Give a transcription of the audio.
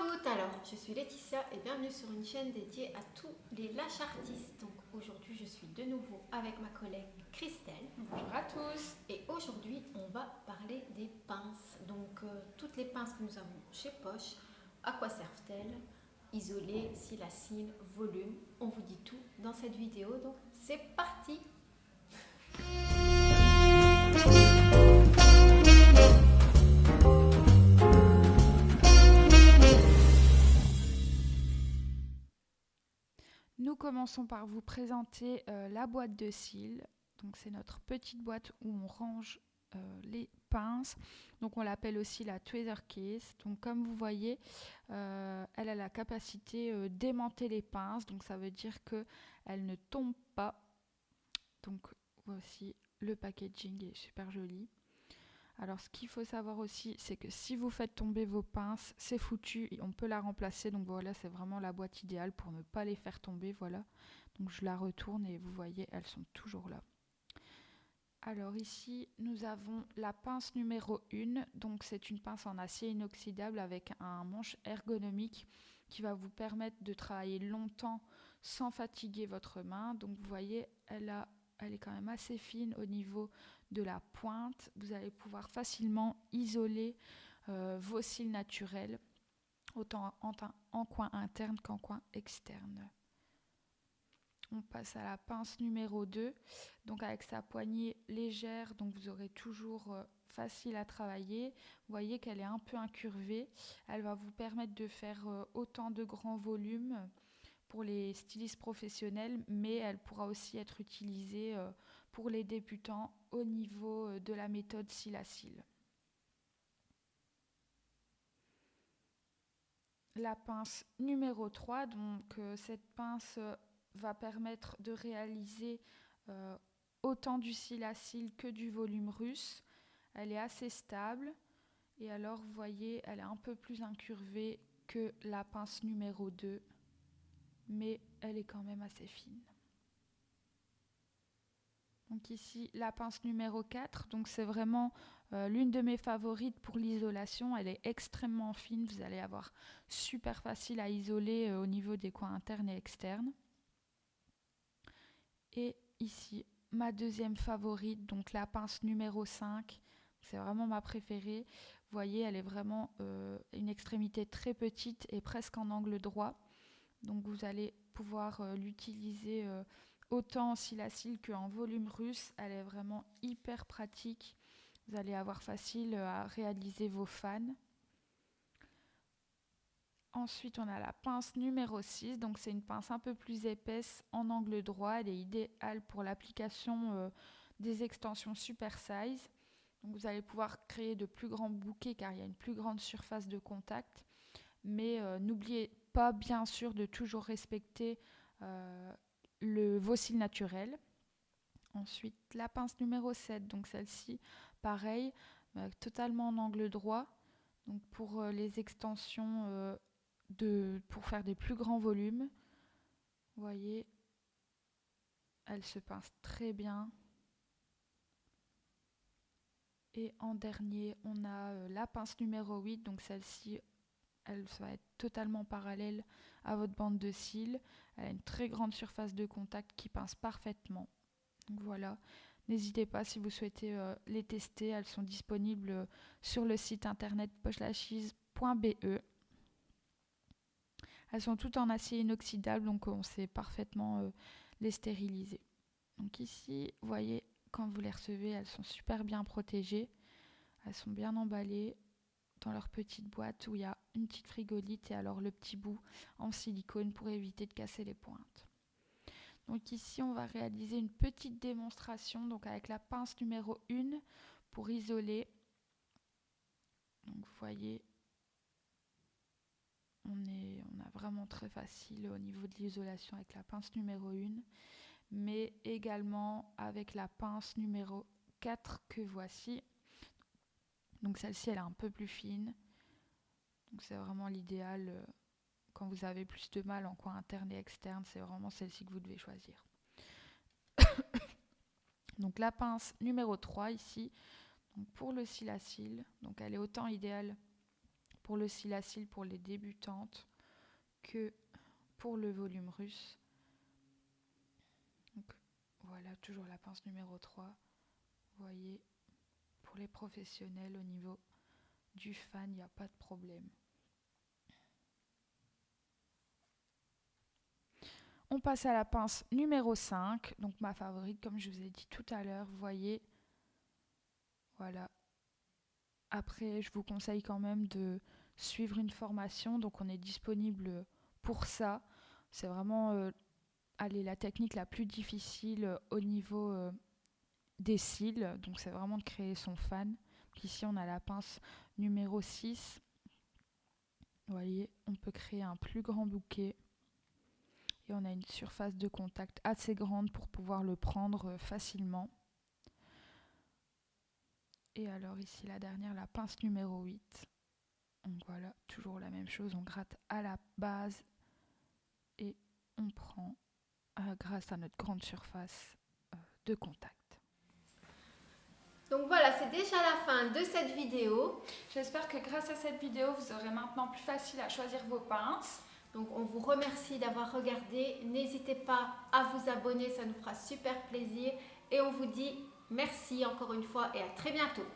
toutes, alors je suis Laetitia et bienvenue sur une chaîne dédiée à tous les lâches artistes. Donc aujourd'hui je suis de nouveau avec ma collègue Christelle. Bonjour à tous. Et aujourd'hui on va parler des pinces. Donc toutes les pinces que nous avons chez Poche, à quoi servent-elles? Isolées, silacile, volume, on vous dit tout dans cette vidéo. Donc c'est parti! Nous commençons par vous présenter la boîte de cils. Donc c'est notre petite boîte où on range les pinces. Donc on l'appelle aussi la tweezer case. Donc comme vous voyez, elle a la capacité d'aimanter les pinces. Donc ça veut dire qu'elle ne tombe pas. Donc voici le packaging est super joli. Alors ce qu'il faut savoir aussi, c'est que si vous faites tomber vos pinces, c'est foutu, et on peut la remplacer. Donc voilà, c'est vraiment la boîte idéale pour ne pas les faire tomber. Voilà. Donc je la retourne et vous voyez, elles sont toujours là. Alors ici, nous avons la pince numéro 1. Donc c'est une pince en acier inoxydable avec un manche ergonomique qui va vous permettre de travailler longtemps sans fatiguer votre main. Donc vous voyez, elle est quand même assez fine au niveau de la pointe. Vous allez pouvoir facilement isoler vos cils naturels, autant en coin interne qu'en coin externe. On passe à la pince numéro 2. Donc avec sa poignée légère, donc vous aurez toujours facile à travailler. Vous voyez qu'elle est un peu incurvée. Elle va vous permettre de faire autant de grands volumes pour les stylistes professionnels, mais elle pourra aussi être utilisée pour les débutants au niveau de la méthode cil à cil. La pince numéro 3, donc cette pince va permettre de réaliser autant du cil à cil que du volume russe. Elle est assez stable et alors vous voyez, elle est un peu plus incurvée que la pince numéro 2, mais elle est quand même assez fine. Donc ici, la pince numéro 4, donc c'est vraiment l'une de mes favorites pour l'isolation. Elle est extrêmement fine, vous allez avoir super facile à isoler au niveau des coins internes et externes. Et ici, ma deuxième favorite, donc la pince numéro 5, c'est vraiment ma préférée. Vous voyez, elle est vraiment une extrémité très petite et presque en angle droit. Donc vous allez pouvoir l'utiliser autant en cil à cil qu'en volume russe. Elle est vraiment hyper pratique. Vous allez avoir facile à réaliser vos fans. Ensuite, on a la pince numéro 6. Donc c'est une pince un peu plus épaisse en angle droit. Elle est idéale pour l'application des extensions super size. Donc vous allez pouvoir créer de plus grands bouquets car il y a une plus grande surface de contact. Mais n'oubliez pas bien sûr de toujours respecter vos cils naturels. Ensuite, la pince numéro 7, donc celle-ci, pareil, totalement en angle droit. Donc pour les extensions, pour faire des plus grands volumes. Vous voyez, elle se pince très bien. Et en dernier, on a la pince numéro 8, donc celle-ci, elle va être totalement parallèle à votre bande de cils. Elle a une très grande surface de contact qui pince parfaitement. Donc voilà, n'hésitez pas si vous souhaitez les tester. Elles sont disponibles sur le site internet pochelachise.be. Elles sont toutes en acier inoxydable, donc on sait parfaitement les stériliser. Donc ici, vous voyez, quand vous les recevez, elles sont super bien protégées. Elles sont bien emballées dans leur petite boîte où il y a une petite frigolite et alors le petit bout en silicone pour éviter de casser les pointes. Donc ici, on va réaliser une petite démonstration donc avec la pince numéro 1 pour isoler. Donc vous voyez, on a vraiment très facile au niveau de l'isolation avec la pince numéro 1, mais également avec la pince numéro 4 que voici. Donc celle-ci, elle est un peu plus fine. Donc c'est vraiment l'idéal quand vous avez plus de mal en coin interne et externe. C'est vraiment celle-ci que vous devez choisir. Donc la pince numéro 3 ici, donc pour le cil à cil. Donc elle est autant idéale pour le cil à cils pour les débutantes que pour le volume russe. Donc, voilà, toujours la pince numéro 3. Vous voyez, pour les professionnels au niveau du fan, il n'y a pas de problème. On passe à la pince numéro 5, donc ma favorite, comme je vous ai dit tout à l'heure. Vous voyez, voilà. Après, je vous conseille quand même de suivre une formation, donc on est disponible pour ça. C'est vraiment la technique la plus difficile au niveau des cils, donc c'est vraiment de créer son fan. Donc ici, on a la pince numéro 6. Vous voyez, on peut créer un plus grand bouquet. Et on a une surface de contact assez grande pour pouvoir le prendre facilement. Et alors ici la dernière, la pince numéro 8. Donc voilà, toujours la même chose, on gratte à la base et on prend grâce à notre grande surface de contact. Donc voilà, c'est déjà la fin de cette vidéo. J'espère que grâce à cette vidéo, vous aurez maintenant plus facile à choisir vos pinces. Donc on vous remercie d'avoir regardé. N'hésitez pas à vous abonner, ça nous fera super plaisir. Et on vous dit merci encore une fois et à très bientôt.